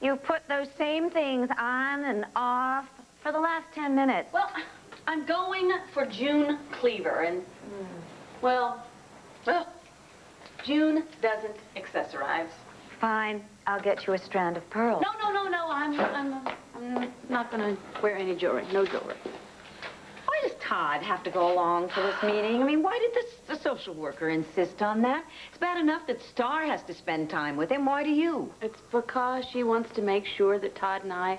You've put those same things on and off for the last 10 minutes. Well, I'm going for June Cleaver, and, well, June doesn't accessorize. Fine. I'll get you a strand of pearls. No. I'm not gonna wear any jewelry. No jewelry. Why does Todd have to go along to this meeting? I mean, why did the social worker insist on that? It's bad enough that Star has to spend time with him. Why do you? It's because she wants to make sure that Todd and I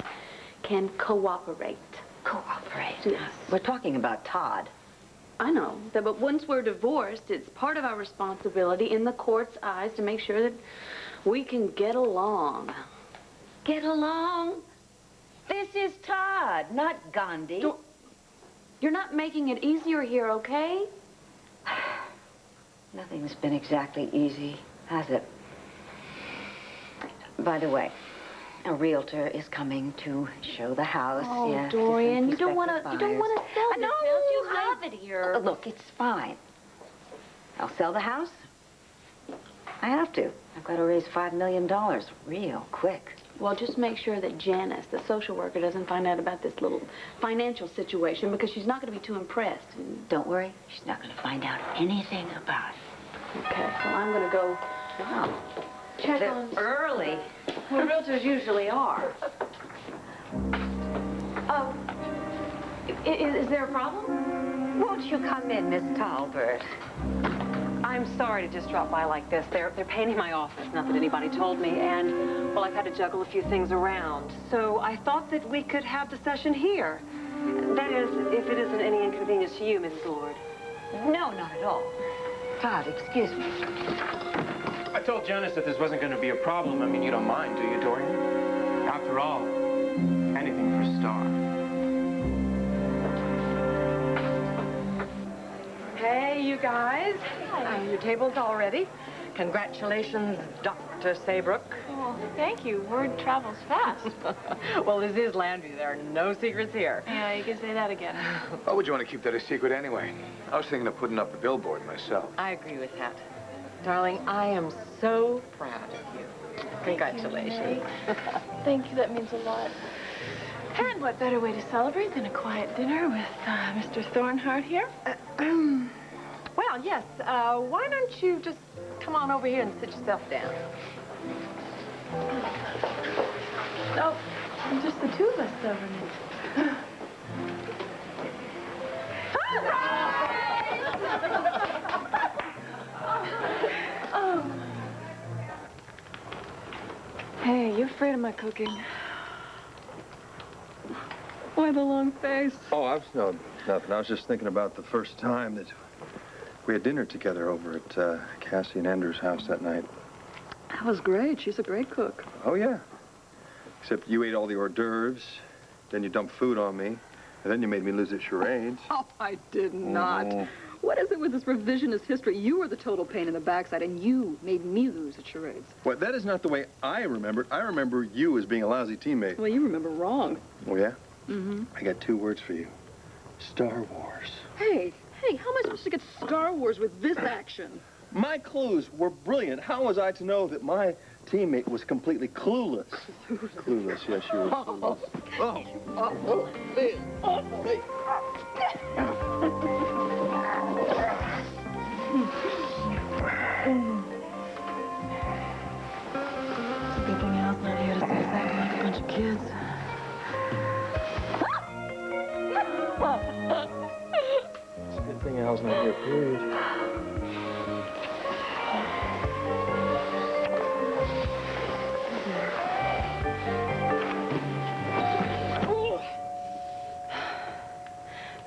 can cooperate. Cooperate? Yes. We're talking about Todd. I know, but once we're divorced, it's part of our responsibility in the court's eyes to make sure that we can get along. Get along? This is Todd, not Gandhi. You're not making it easier here, okay? Nothing's been exactly easy, has it? By the way, a realtor is coming to show the house. Oh, yes, Dorian, you don't want to sell this house. You have it here. Look, it's fine. I'll sell the house. I have to. I've got to raise $5 million real quick. Well, just make sure that Janice, the social worker, doesn't find out about this little financial situation because she's not going to be too impressed. Don't worry. She's not going to find out anything about it. Okay, well, I'm going to go check on... Early. Well, realtors usually are. Is there a problem? Won't you come in, Miss Talbert? I'm sorry to just drop by like this. They're painting my office, not that anybody told me, and, well, I've had to juggle a few things around. So I thought that we could have the session here. That is, if it isn't any inconvenience to you, Mrs. Lord. No, not at all. Todd, excuse me. I told Janice that this wasn't going to be a problem. I mean, you don't mind, do you, Dorian? After all, anything for Star. Hey, you guys. Your table's all ready. Congratulations, Dr. Saybrook. Oh, thank you. Word travels fast. Well, this is Landry. There are no secrets here. Yeah, you can say that again. Why would you want to keep that a secret anyway? I was thinking of putting up a billboard myself. I agree with that. Darling, I am so proud of you. Congratulations. Thank you. That means a lot. And what better way to celebrate than a quiet dinner with Mr. Thornhart here? Well, yes. Why don't you just come on over here and sit yourself down? Oh, just the two of us, Silverman. Hey, you afraid of my cooking? Why the long face? Oh, nothing. I was just thinking about the first time that we had dinner together over at Cassie and Andrew's house that night. That was great. She's a great cook. Oh, yeah. Except you ate all the hors d'oeuvres, then you dumped food on me, and then you made me lose at charades. Oh, I did not. Oh. What is it with this revisionist history? You were the total pain in the backside, and you made me lose at charades. Well, that is not the way I remember it. I remember you as being a lousy teammate. Well, you remember wrong. Oh, yeah? Mm-hmm. I got 2 words for you. Star Wars. Hey, how am I supposed to get Star Wars with this action? My clues were brilliant. How was I to know that my teammate was completely clueless? Clueless, yes, she was. It's a good thing Al's not here to see us acting like a bunch of kids. It's a good thing Al's not here, period.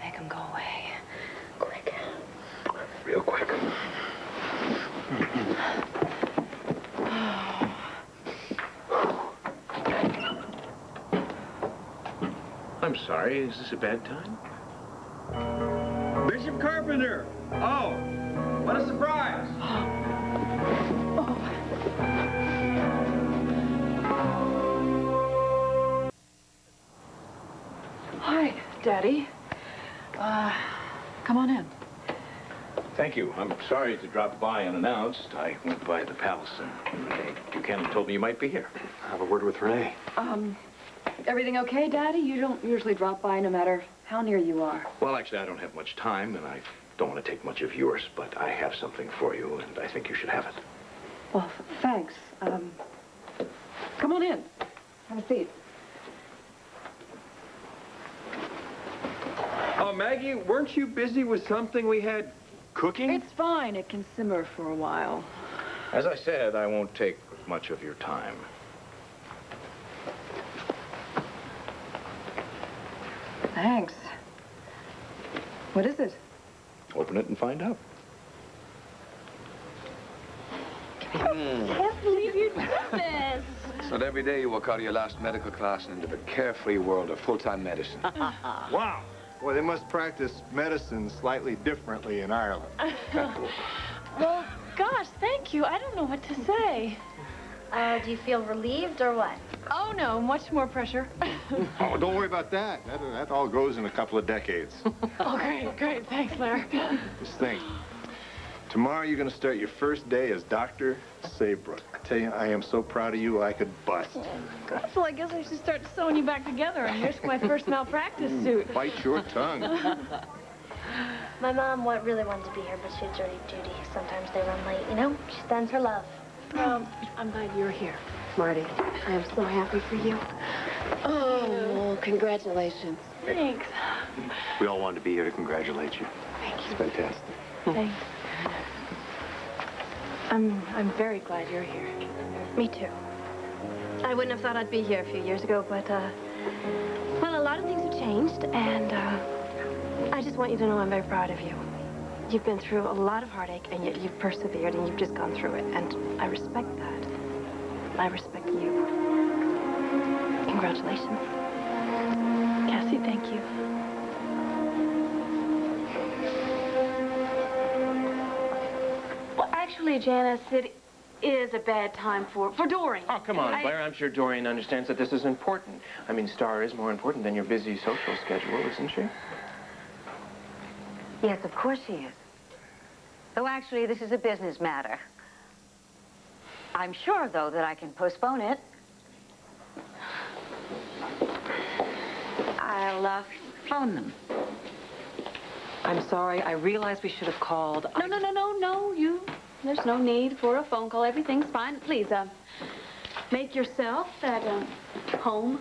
Make him go away. Quick. Real quick. I'm sorry, is this a bad time? Bishop Carpenter! Oh, what a surprise! Hi, Daddy. Come on in. Thank you. I'm sorry to drop by unannounced. I went by the palace and Renee Buchanan told me you might be here. Have a word with Renee. Everything okay, Daddy? You don't usually drop by no matter how near you are. Well, actually, I don't have much time, and I don't want to take much of yours, but I have something for you, and I think you should have it. Well, thanks. Come on in. Have a seat. Oh, Maggie, weren't you busy with something we had cooking? It's fine. It can simmer for a while. As I said, I won't take much of your time. Thanks. What is it? Open it and find out. Can't believe you did this. It's not every day you walk out of your last medical class and into the carefree world of full-time medicine. Wow. Boy, they must practice medicine slightly differently in Ireland. Well, gosh, thank you. I don't know what to say. Do you feel relieved or what? Oh, no, much more pressure. Oh, don't worry about that. That all goes in a couple of decades. Oh, great. Thanks, Larry. Just think. Tomorrow you're going to start your first day as Dr. Saybrook. I tell you, I am so proud of you, I could bust. Gosh, well, I guess I should start sewing you back together and risk my first malpractice suit. Bite your tongue. My mom really wanted to be here, but she had jury duty. Sometimes they run late, you know? She sends her love. I'm glad you're here, Marty. I am so happy for you. Oh, Congratulations. thanks. We all wanted to be here to congratulate you. Thank you. It's fantastic. Thanks. I'm very glad you're here. Me too. I wouldn't have thought I'd be here a few years ago, but, well, a lot of things have changed, and, I just want you to know I'm very proud of you. You've been through a lot of heartache, and yet you've persevered, and you've just gone through it, and I respect that. I respect you. Congratulations. Cassie, thank you. Well, actually, Janice, it is a bad time for Dorian. Oh, come on, Blair. I'm sure Dorian understands that this is important. I mean, Star is more important than your busy social schedule, isn't she? Yes, of course she is. Though actually, this is a business matter. I'm sure, though, that I can postpone it. I'll, phone them. I'm sorry. I realize we should have called. No. There's no need for a phone call. Everything's fine. Please, make yourself at home.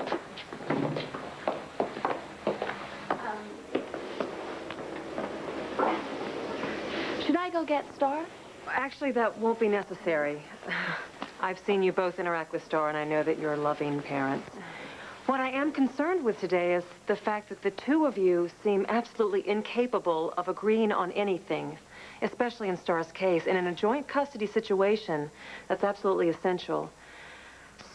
Should I go get Star? Actually, that won't be necessary. I've seen you both interact with Star, and I know that you're loving parents. What I am concerned with today is the fact that the two of you seem absolutely incapable of agreeing on anything, especially in Star's case. And in a joint custody situation, that's absolutely essential.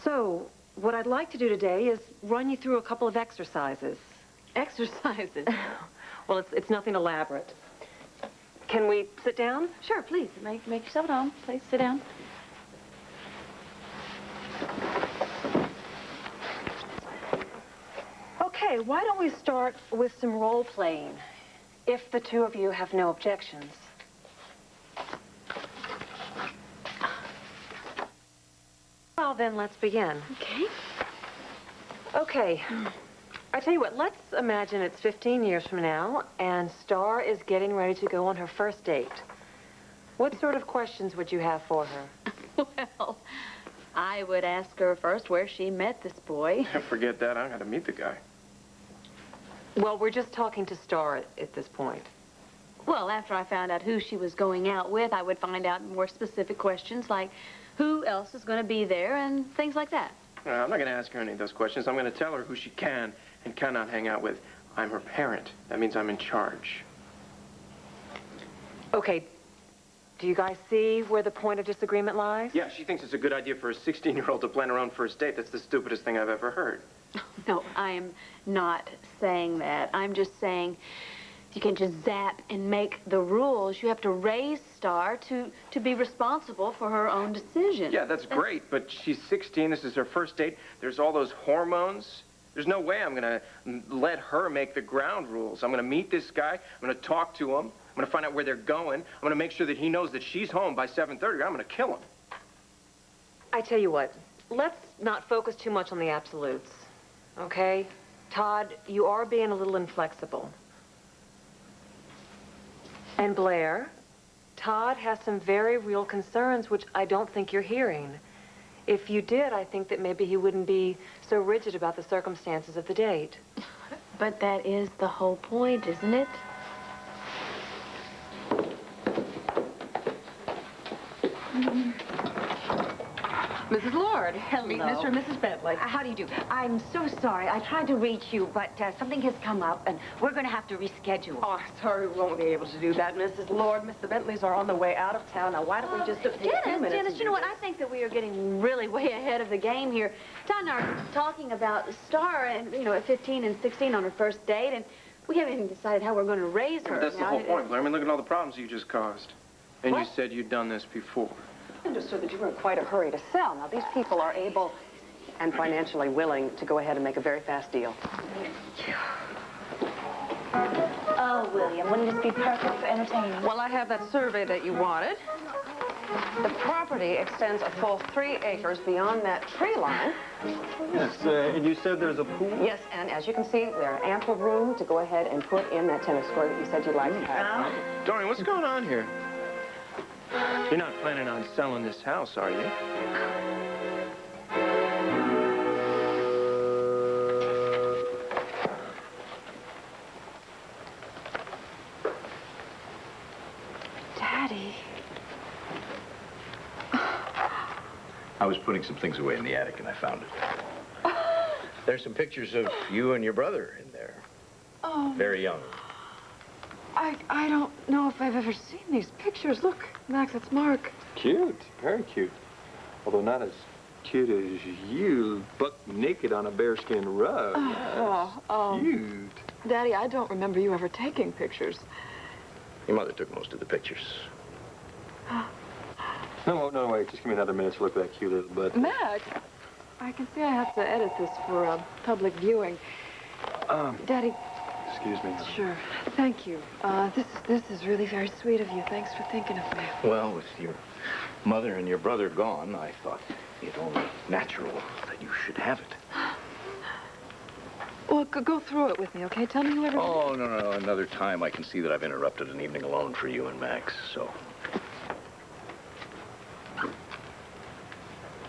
So, what I'd like to do today is run you through a couple of exercises. Exercises? Well, it's nothing elaborate. Can we sit down? Sure, please. Make yourself at home. Please, sit down. Okay, why don't we start with some role-playing, if the two of you have no objections. Well, then, let's begin. Okay. Okay. I tell you what, let's imagine it's 15 years from now, and Star is getting ready to go on her first date. What sort of questions would you have for her? Well, I would ask her first where she met this boy. Forget that. I gotta meet the guy. Well, we're just talking to Star at this point. Well, after I found out who she was going out with, I would find out more specific questions like who else is going to be there and things like that. I'm not gonna ask her any of those questions. I'm gonna tell her who she can and cannot hang out with. I'm her parent. That means I'm in charge. Okay. Do you guys see where the point of disagreement lies? Yeah, she thinks it's a good idea for a 16-year-old to plan her own first date. That's the stupidest thing I've ever heard. No, I'm not saying that. I'm just saying you can't just zap and make the rules. You have to raise Star to be responsible for her own decisions. Yeah, that's great, but she's 16. This is her first date. There's all those hormones. There's no way I'm going to let her make the ground rules. I'm going to meet this guy. I'm going to talk to him. I'm gonna find out where they're going. I'm gonna make sure that he knows that she's home by 7:30 or I'm gonna kill him. I tell you what, let's not focus too much on the absolutes, okay? Todd, you are being a little inflexible. And Blair, Todd has some very real concerns which I don't think you're hearing. If you did, I think that maybe he wouldn't be so rigid about the circumstances of the date. But that is the whole point, isn't it? Mrs. Lord, Hello. meet Mr. and Mrs. Bentley. How do you do? I'm so sorry. I tried to reach you, but something has come up, and we're going to have to reschedule. Oh, sorry, we won't be able to do that, Mrs. Lord. Mr. Bentleys are on the way out of town. Now, why don't we just take a few minutes? Janice, you know what? I think that we are getting really way ahead of the game here. Todd and I are talking about Star, and at 15 and 16 on her first date, and we haven't even decided how we're going to raise her. That's the whole point, Blair. I mean, look at all the problems you just caused. And What? you said you'd done this before. I understood that you were in quite a hurry to sell. Now, these people are able and financially willing to go ahead and make a very fast deal. Oh, William, wouldn't this be perfect for entertaining? Well, I have that survey that you wanted. The property extends a full 3 acres beyond that tree line. Yes, and you said there's a pool? Yes, and as you can see, there's ample room to go ahead and put in that tennis court that you said you'd like to have. Dorian, what's going on here? You're not planning on selling this house, are you? Daddy. I was putting some things away in the attic, and I found it. There's some pictures of you and your brother in there. Oh. Very young. I don't know if I've ever seen these pictures. Look, Max, it's Mark. Cute, very cute. Although not as cute as you, buck naked on a bearskin rug. Cute. Daddy, I don't remember you ever taking pictures. Your mother took most of the pictures. No, wait, just give me another minute to look at that cute little butt. Max, I can see I have to edit this for public viewing. Daddy. Excuse me. Sure. Thank you. This is really very sweet of you. Thanks for thinking of me. Well, with your mother and your brother gone, I thought it only natural that you should have it. Well, go through it with me, okay? Tell me who everything... Oh, no. Another time I can see that I've interrupted an evening alone for you and Max, so...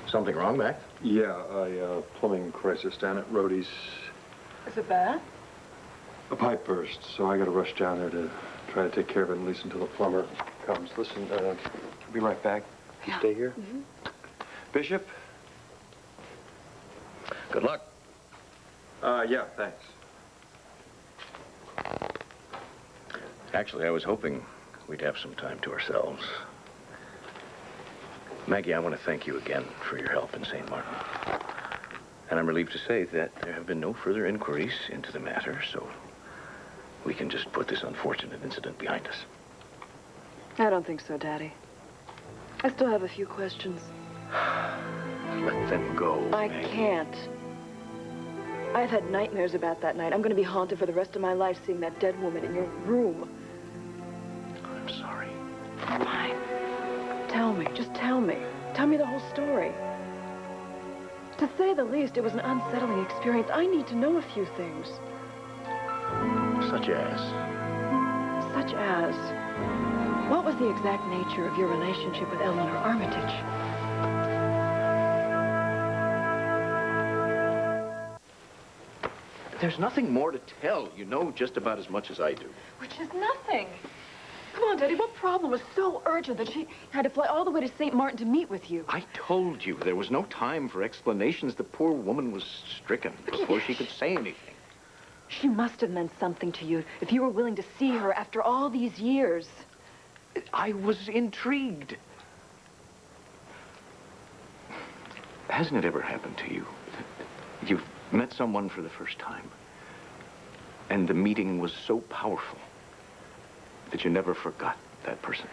Something wrong, Max? Yeah, plumbing crisis down at Rhodey's. Is it bad? A pipe burst, so I gotta rush down there to try to take care of it, at least until the plumber comes. Listen, I'll be right back. You stay here? Mm-hmm. Bishop? Good luck. Yeah, thanks. Actually, I was hoping we'd have some time to ourselves. Maggie, I want to thank you again for your help in St. Martin. And I'm relieved to say that there have been no further inquiries into the matter, so we can just put this unfortunate incident behind us. I don't think so, Daddy. I still have a few questions. Let them go, I Maggie. can't. I've had nightmares about that night. I'm going to be haunted for the rest of my life seeing that dead woman in your room. I'm sorry. Fine. Tell me. Just tell me. Tell me the whole story. To say the least, it was an unsettling experience. I need to know a few things. Such as? Such as, what was the exact nature of your relationship with Eleanor Armitage? There's nothing more to tell. You know just about as much as I do. Which is nothing. Come on, Daddy, what problem was so urgent that she had to fly all the way to St. Martin to meet with you? I told you there was no time for explanations. The poor woman was stricken before she could say anything. She must have meant something to you if you were willing to see her after all these years. I was intrigued. Hasn't it ever happened to you? You've met someone for the first time, and the meeting was so powerful that you never forgot that person.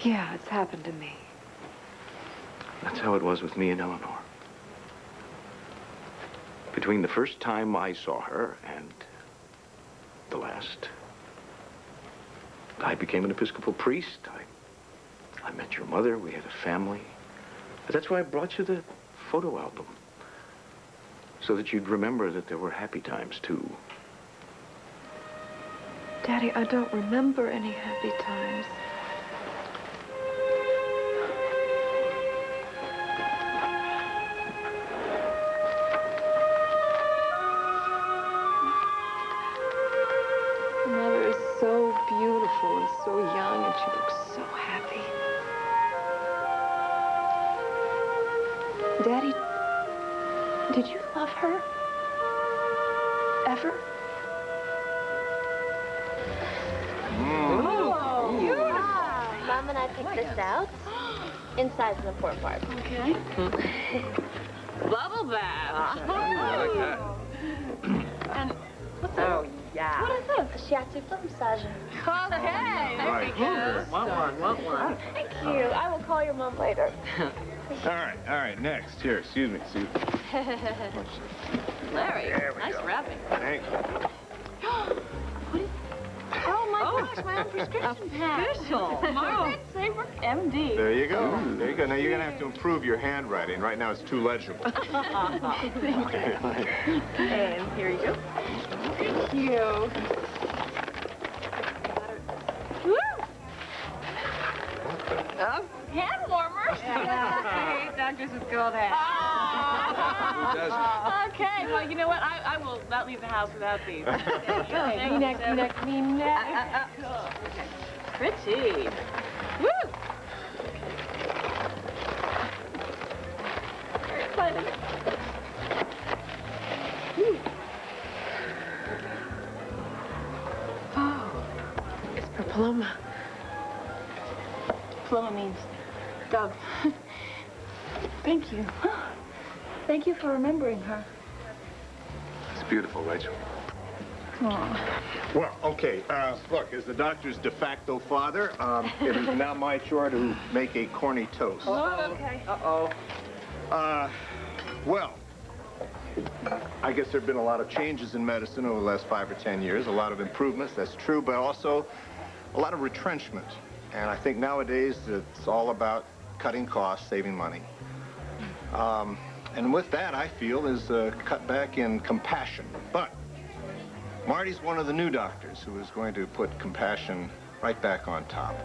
Yeah, it's happened to me. That's how it was with me and Eleanor. Between the first time I saw her and the last. I became an Episcopal priest. I met your mother. We had a family. That's why I brought you the photo album. So that you'd remember that there were happy times, too. Daddy, I don't remember any happy times. Mother is so beautiful and so young, and she looks so happy. Daddy, did you love her? Ever? Mom and I picked this out. Inside's an important part. Okay. Bubble bath. I like that. And what's that? Oh, yeah. What is this? A shiatsu foot massager. Okay. There we go. Want one. Thank you. I will call your mom later. All right, next. Here, excuse me, Sue. Larry, nice wrapping. Thanks. Oh my gosh, my own prescription pad. Official. Margaret Saybrook, MD. There you go. There you go. Now you're gonna have to improve your handwriting. Right now it's too legible. And here you go. Thank you. Woo! Hand warmers. I hate doctors with cold hands. Who doesn't? Okay, well, you know what? I will not leave the house without these. Neck. Okay. Pretty. Woo! Very exciting. Oh, it's for Paloma. Paloma means dove. Thank you. Thank you for remembering her. It's beautiful, Rachel. Aw. Well, okay, look, as the doctor's de facto father, it is now my chore to make a corny toast. Oh, okay. Well, I guess there have been a lot of changes in medicine over the last 5 or 10 years, a lot of improvements, that's true, but also a lot of retrenchment. And I think nowadays it's all about cutting costs, saving money. And with that, I feel, is a cutback in compassion. But Marty's one of the new doctors who is going to put compassion right back on top.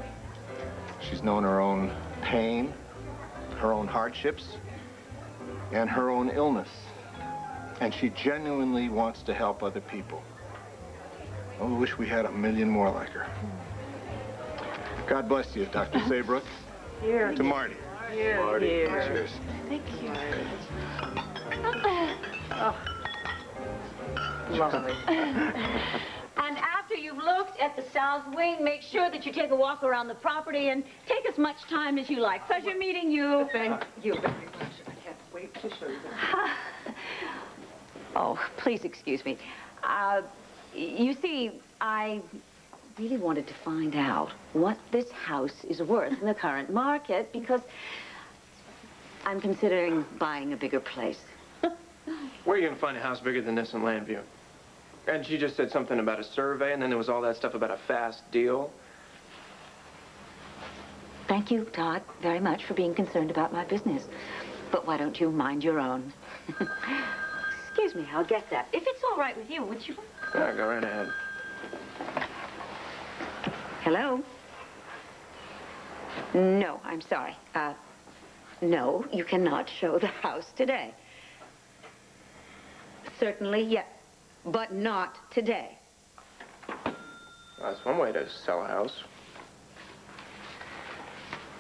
She's known her own pain, her own hardships, and her own illness. And she genuinely wants to help other people. I wish we had 1 million more like her. God bless you, Dr. Saybrook. Here. To Marty. Here. Marty. Here. Cheers. Thank you. Oh. Lovely. And after you've looked at the south wing, make sure that you take a walk around the property and take as much time as you like. Pleasure meeting you. Thank you very much. I can't wait to show you this. Oh, please excuse me. You see, I really wanted to find out what this house is worth in the current market because I'm considering buying a bigger place. Where are you going to find a house bigger than this in Landview? And she just said something about a survey, and then there was all that stuff about a fast deal. Thank you, Todd, very much for being concerned about my business. But why don't you mind your own? Excuse me, I'll get that. If it's all right with you, would you? Yeah, go right ahead. Hello? No, I'm sorry. No, you cannot show the house today. Certainly, yes, but not today. Well, that's one way to sell a house.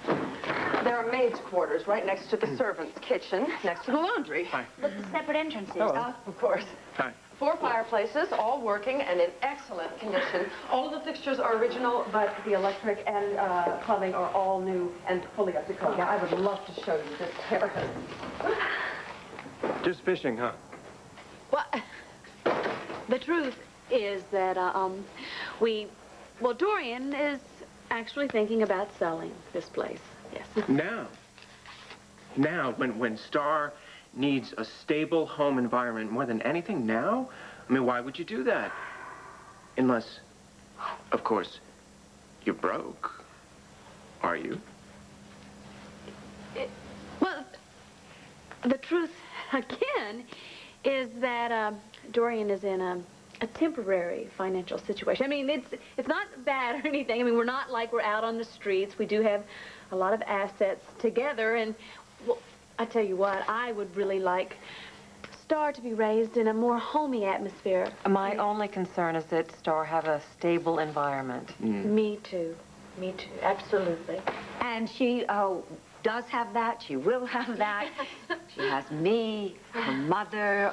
There are maids' quarters right next to the servants' kitchen, next to the laundry. Hi. With the separate entrances. Of course. Hi. 4 fireplaces, all working and in excellent condition. All of the fixtures are original, but the electric and plumbing are all new and fully up to code. Now, I would love to show you this terrace. Just fishing, huh? Well, the truth is that, Dorian is actually thinking about selling this place. Yes. Now, when Star needs a stable home environment more than anything now? I mean, why would you do that? Unless, of course, you're broke. Are you? Well, the truth, again, is that Dorian is in a temporary financial situation. I mean, it's not bad or anything. I mean, we're not like we're out on the streets. We do have a lot of assets together, and well, I tell you what, I would really like Star to be raised in a more homey atmosphere. My only concern is that Star have a stable environment. Me too. Me too, absolutely. And she does have that. She will have that. She has me, her mother,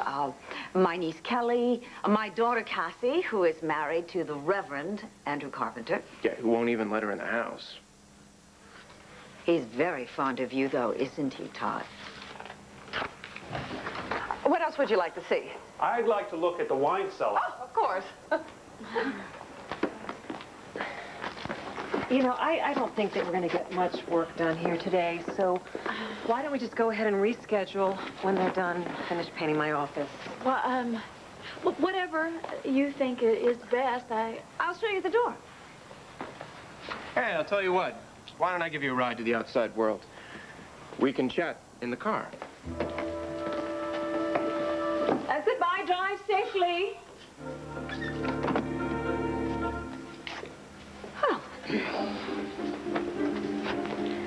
my niece Kelly, my daughter Cassie, who is married to the Reverend Andrew Carpenter. Yeah, who won't even let her in the house. He's very fond of you, though, isn't he, Todd? What else would you like to see? I'd like to look at the wine cellar. Oh, of course. You know, I don't think that we're going to get much work done here today, so why don't we just go ahead and reschedule when they're done, finish painting my office? Well, whatever you think is best, I'll show you the door. Hey, I'll tell you what. Why don't I give you a ride to the outside world? We can chat in the car. Goodbye, drive safely.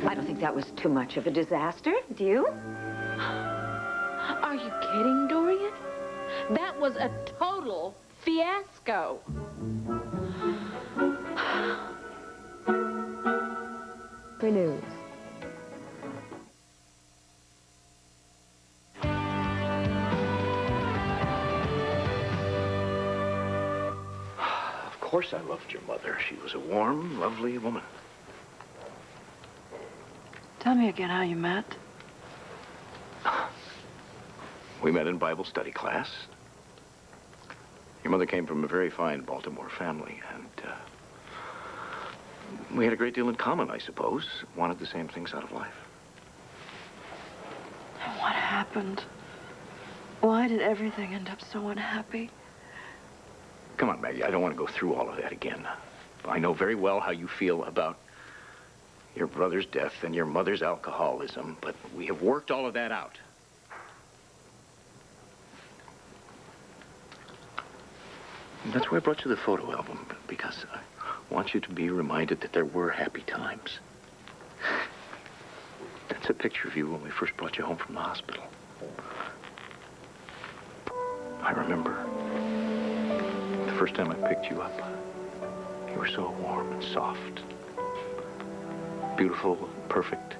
Well, I don't think that was too much of a disaster, do you? Are you kidding, Dorian? That was a total fiasco. News. Of course I loved your mother. She was a warm, lovely woman. Tell me again how you met. We met in Bible study class. Your mother came from a very fine Baltimore family, and we had a great deal in common, I suppose. Wanted the same things out of life. And what happened? Why did everything end up so unhappy? Come on, Maggie, I don't want to go through all of that again. I know very well how you feel about your brother's death and your mother's alcoholism, but we have worked all of that out. And that's why I brought you the photo album, because I want you to be reminded that there were happy times. That's a picture of you when we first brought you home from the hospital. I remember the first time I picked you up. You were so warm and soft. Beautiful, perfect.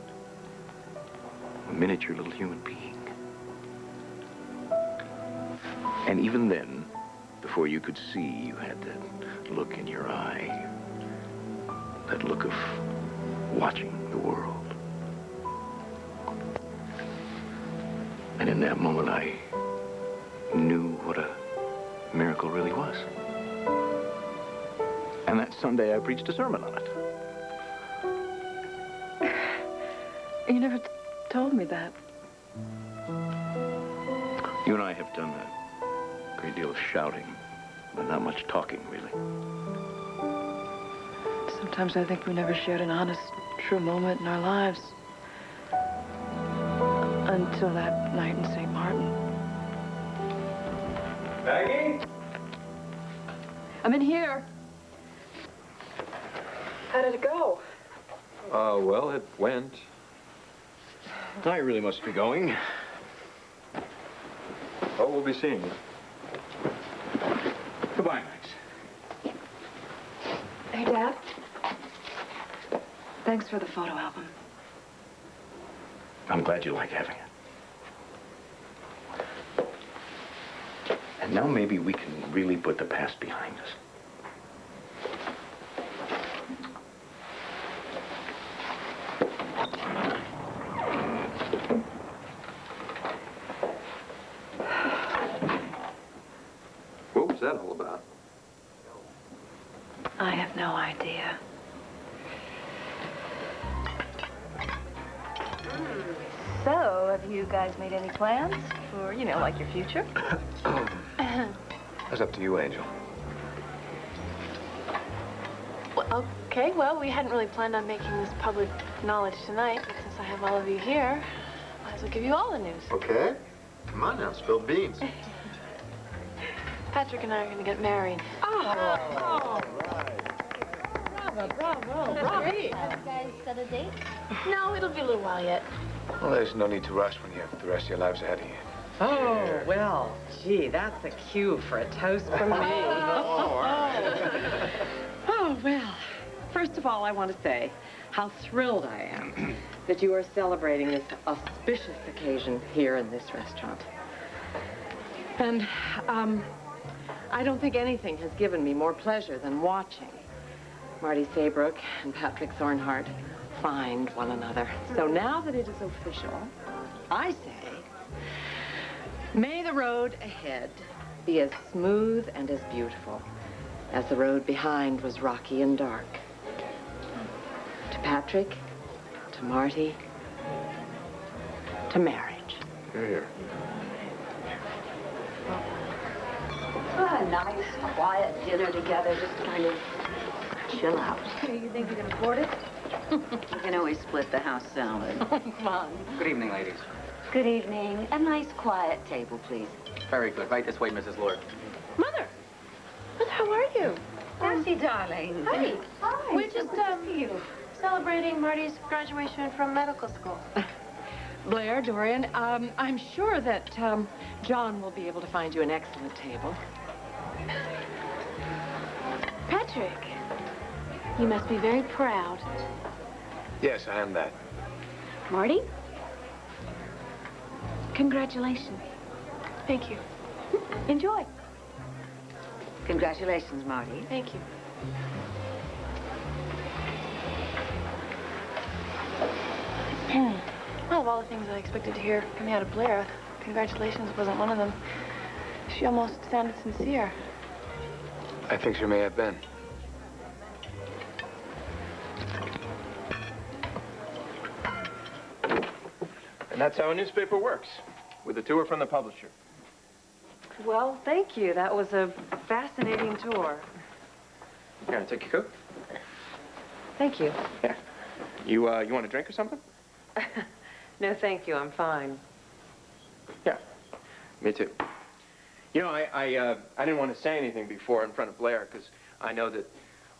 A miniature little human being. And even then, before you could see, you had that look in your eye. That look of watching the world. And in that moment, I knew what a miracle really was. And that Sunday, I preached a sermon on it. You never told me that. You and I have done a great deal of shouting, but not much talking, really. Sometimes I think we never shared an honest, true moment in our lives. Until that night in St. Martin. Maggie? I'm in here. How did it go? Well, it went. I really must be going. Oh, we'll be seeing you. Goodbye, Max. Hey, Dad. Thanks for the photo album. I'm glad you like having it. And now maybe we can really put the past behind us. What was that all about? I have no idea. So, have you guys made any plans for, you know, like your future? That's up to you, Angel. Okay, well, we hadn't really planned on making this public knowledge tonight, but since I have all of you here, might as well give you all the news. Okay. Come on now, spill beans. Patrick and I are going to get married. Bravo. Have you guys set a date? No, it'll be a little while yet. Well, there's no need to rush when you have the rest of your lives ahead of you. Oh, well, gee, that's a cue for a toast from me. Oh, well, first of all, I want to say how thrilled I am that you are celebrating this auspicious occasion here in this restaurant. And I don't think anything has given me more pleasure than watching Marty Saybrook and Patrick Thornhart find one another. So now that it is official, I say, may the road ahead be as smooth and as beautiful as the road behind was rocky and dark. To Patrick, to Marty, to marriage. Here, here. A nice, quiet dinner together, just kind of chill out. You think you can afford it? You can always split the house salad. Come on. Good evening, ladies. Good evening. A nice, quiet table, please. Very good. Right this way, Mrs. Lord. Mother! Mother, how are you? Bessie, darling. Hi. Hi. We're just, celebrating Marty's graduation from medical school. Blair, Dorian, I'm sure that John will be able to find you an excellent table. Patrick, you must be very proud. Yes, I am that. Marty? Congratulations. Thank you. Enjoy. Congratulations, Marty. Thank you. Well, of all the things I expected to hear coming out of Blair, congratulations wasn't one of them. She almost sounded sincere. I think she may have been. And that's how a newspaper works, with a tour from the publisher. Well, thank you. That was a fascinating tour. Here, I'll take your coat. Thank you. Yeah. You want a drink or something? No, thank you. I'm fine. Yeah, me too. You know, I didn't want to say anything before in front of Blair, because I know that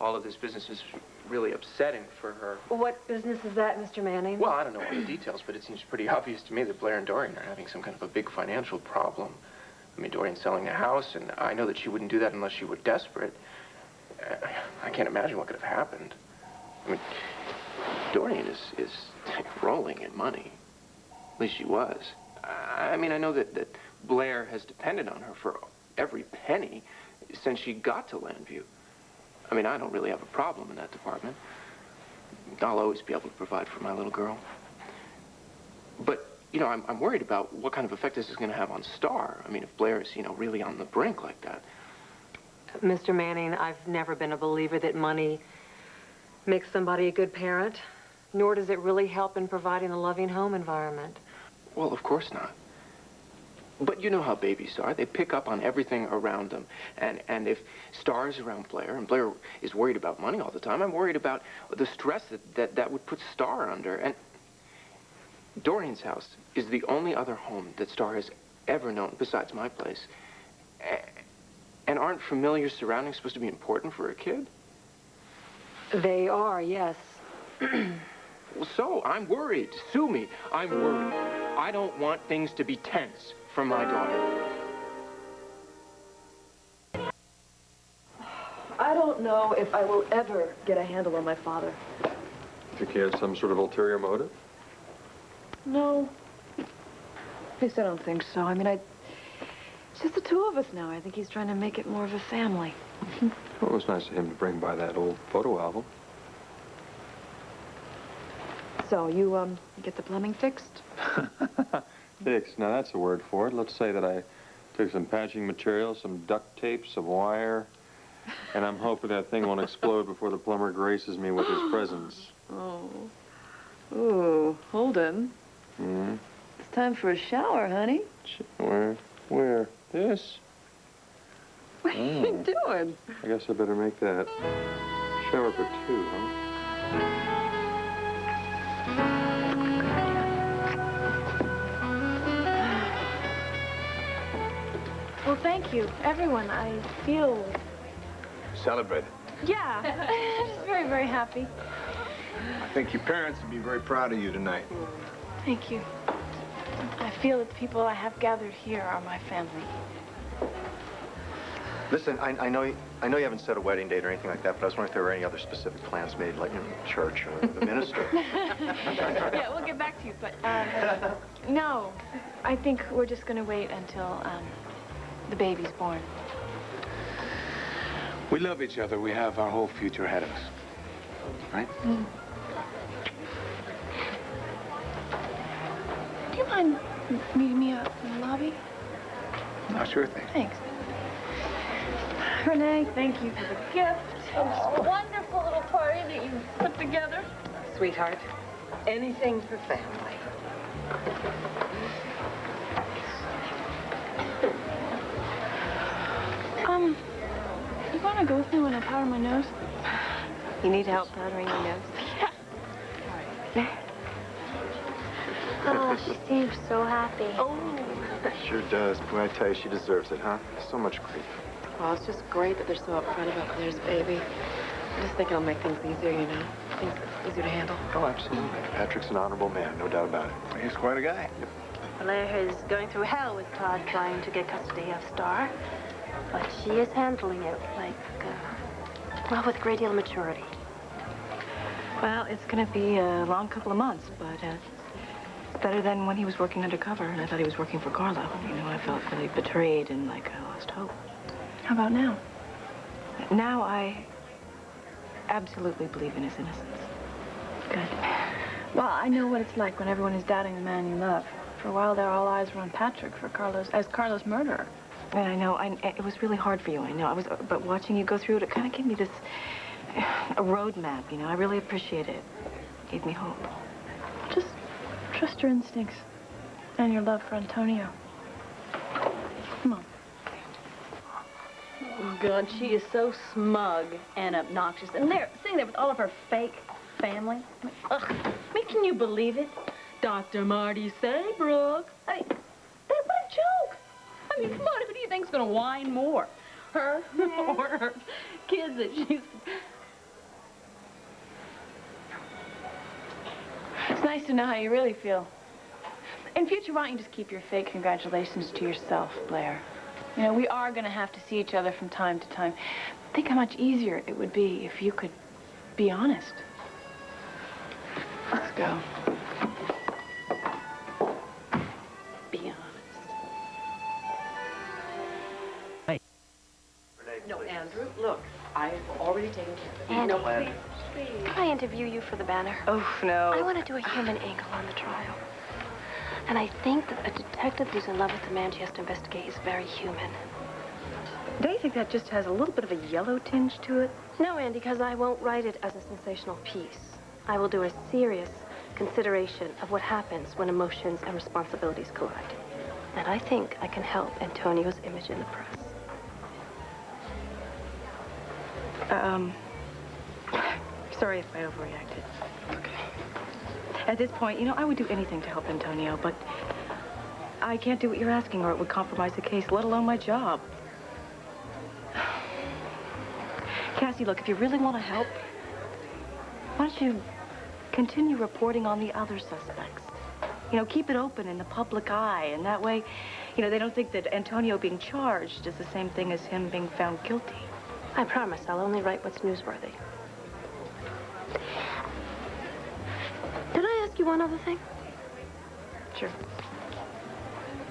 all of this business is really upsetting for her. What business is that, Mr. Manning? Well, I don't know all the details, but it seems pretty obvious to me that Blair and Dorian are having some kind of a big financial problem. I mean, Dorian's selling a house, and I know that she wouldn't do that unless she were desperate. I can't imagine what could have happened. I mean, Dorian is rolling in money. At least she was. I mean, I know that Blair has depended on her for every penny since she got to Landview. I mean, I don't really have a problem in that department. I'll always be able to provide for my little girl. But, you know, I'm worried about what kind of effect this is going to have on Star. I mean, if Blair is, you know, really on the brink like that. Mr. Manning, I've never been a believer that money makes somebody a good parent, nor does it really help in providing a loving home environment. Well, of course not. But you know how babies are. They pick up on everything around them. And if Star is around Blair, and Blair is worried about money all the time, I'm worried about the stress that would put Star under. And Dorian's house is the only other home that Star has ever known besides my place. And aren't familiar surroundings supposed to be important for a kid? They are, yes. Well, so, I'm worried. Sue me. I'm worried. I don't want things to be tense for my daughter. I don't know if I will ever get a handle on my father. Think he had some sort of ulterior motive? No. At least I don't think so. I mean, it's just the two of us now. I think he's trying to make it more of a family. Well, it was nice of him to bring by that old photo album. So, you get the plumbing fixed? Fixed. Now, that's a word for it. Let's say that I took some patching material, some duct tape, some wire, and I'm hoping that thing won't explode before the plumber graces me with his presence. Oh. Ooh, Holden. Hmm? It's time for a shower, honey. Where? This? What are you doing? I guess I better make that shower for two, huh? Well, thank you, everyone. I feel, Celebrate. yeah, just very, very happy. I think your parents would be very proud of you tonight. Thank you. I feel that the people I have gathered here are my family. Listen, I know you haven't set a wedding date or anything like that, but I was wondering if there were any other specific plans made, like church or the minister. Yeah, we'll get back to you, but no, I think we're just going to wait until the baby's born. We love each other. We have our whole future ahead of us. Right? Mm. Do you mind meeting me up in the lobby? Oh, sure thing. Thanks. Renee, thank you for the gift. This wonderful little party that you put together. Sweetheart, anything for family. You want to go with me when I powder my nose? You need help powdering your nose? Yeah. Oh, she seems so happy. Oh. Sure does. Boy, I tell you, she deserves it, huh? So much grief. Well, it's just great that they're so upfront about Claire's baby. I just think it'll make things easier, you know? Things easier to handle. Oh, absolutely. Patrick's an honorable man, no doubt about it. He's quite a guy. Yep. Blair is going through hell with Todd trying to get custody of Star. But she is handling it like, well, with a great deal of maturity. Well, it's going to be a long couple of months, but it's better than when he was working undercover, and I thought he was working for Carlo. You know, I felt really betrayed and like I lost hope. How about now? Now I absolutely believe in his innocence. Good. Well, I know what it's like when everyone is doubting the man you love. For a while there, all eyes were on Patrick for Carlo's murderer. And I know, it was really hard for you, I know. But watching you go through it, it kind of gave me this, a roadmap, you know. I really appreciate it. It gave me hope. Just trust your instincts and your love for Antonio. Come on. Oh, God, she is so smug and obnoxious. And there, sitting there with all of her fake family. I mean, ugh. I mean, can you believe it? Dr. Marty Saybrook. I mean, what a joke. I mean, come on, who do you think's going to whine more? Her or her kids that she's... It's nice to know how you really feel. In future, why don't you just keep your fake congratulations to yourself, Blair? You know, we are going to have to see each other from time to time. Think how much easier it would be if you could be honest. Let's go. Be honest. No, Andrew, look, I've already taken care of it. Andy, No, please. Can I interview you for the Banner? Oh, no. I want to do a human angle on the trial. And I think that a detective who's in love with the man she has to investigate is very human. Don't you think that just has a little bit of a yellow tinge to it? No, Andy, because I won't write it as a sensational piece. I will do a serious consideration of what happens when emotions and responsibilities collide. And I think I can help Antonio's image in the press. Sorry if I overreacted. Okay. At this point, you know, I would do anything to help Antonio, but I can't do what you're asking or it would compromise the case, let alone my job. Cassie, look, if you really want to help, why don't you continue reporting on the other suspects? You know, keep it open in the public eye, and that way, you know, they don't think that Antonio being charged is the same thing as him being found guilty. I promise I'll only write what's newsworthy. Did I ask you one other thing? Sure.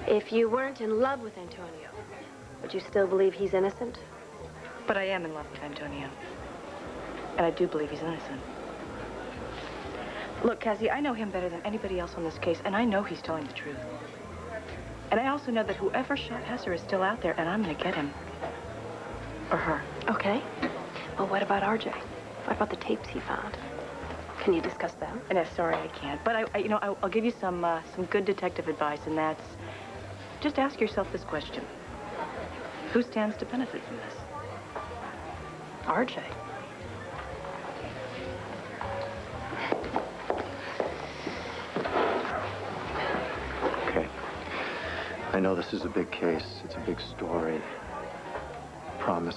If you weren't in love with Antonio, would you still believe he's innocent? But I am in love with Antonio. And I do believe he's innocent. Look, Cassie, I know him better than anybody else on this case, and I know he's telling the truth. And I also know that whoever shot Hesser is still out there, and I'm going to get him. Or her. Okay. Well, what about RJ? What about the tapes he found? Can you discuss them? No, sorry, I can't. But I'll give you some good detective advice, and that's just ask yourself this question: who stands to benefit from this? RJ. I know this is a big case. It's a big story. Promise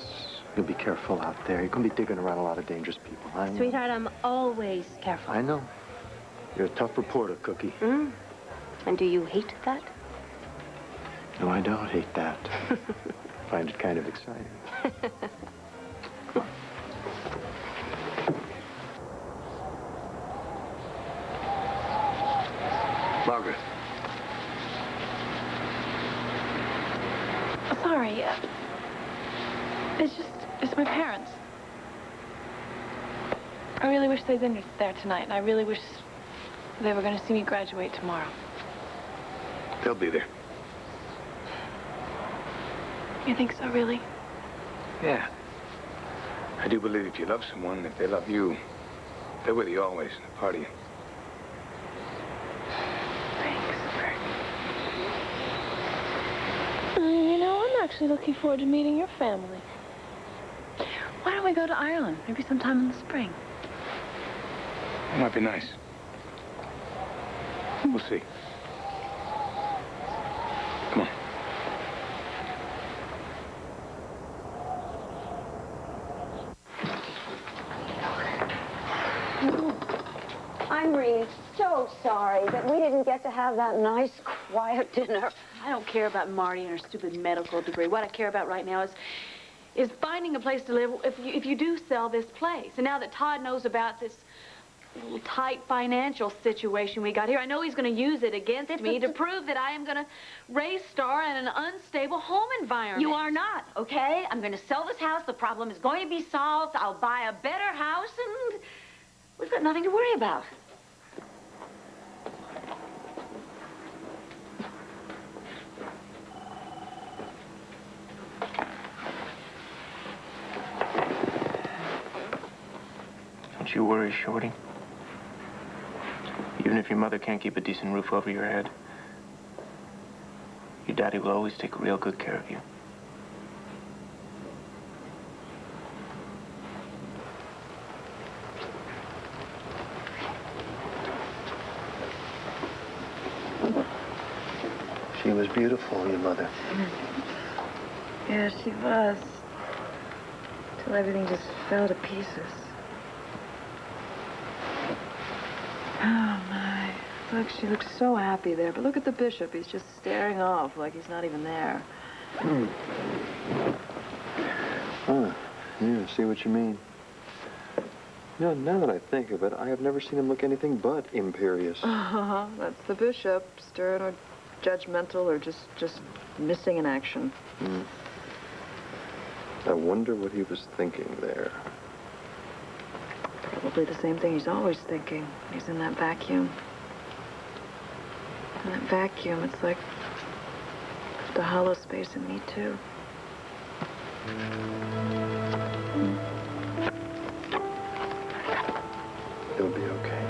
you'll be careful out there. You're going to be digging around a lot of dangerous people. I know. Sweetheart, I'm always careful. I know. You're a tough reporter, Cookie. Mm. And do you hate that? No, I don't hate that. Find it kind of exciting. Margaret. Sorry. It's my parents. I really wish they'd been there tonight, and I really wish they were going to see me graduate tomorrow. They'll be there. You think so, really? Yeah. I do believe if you love someone, if they love you, they're with you always, a part of you. You know, I'm actually looking forward to meeting your family. Why don't we go to Ireland? Maybe sometime in the spring. It might be nice. We'll see. Come on. I'm really so sorry that we didn't get to have that nice, quiet dinner. I don't care about Marty and her stupid medical degree. What I care about right now is finding a place to live if you do sell this place. And now that Todd knows about this little tight financial situation we got here, I know he's going to use it against me to prove that I am going to raise Star in an unstable home environment. You are not, okay? I'm going to sell this house. The problem is going to be solved. I'll buy a better house, and we've got nothing to worry about. Don't you worry, Shorty. Even if your mother can't keep a decent roof over your head, your daddy will always take real good care of you. She was beautiful, your mother. Yeah, she was. Till everything just fell to pieces. Oh, my. Look, she looks so happy there. But look at the bishop. He's just staring off like he's not even there. Huh. Yeah, I see what you mean. You know, now that I think of it, I have never seen him look anything but imperious. That's the bishop. Stern or judgmental or just missing in action. I wonder what he was thinking there. Probably the same thing he's always thinking. He's in that vacuum. In that vacuum, it's like the hollow space in me, too. It'll be okay.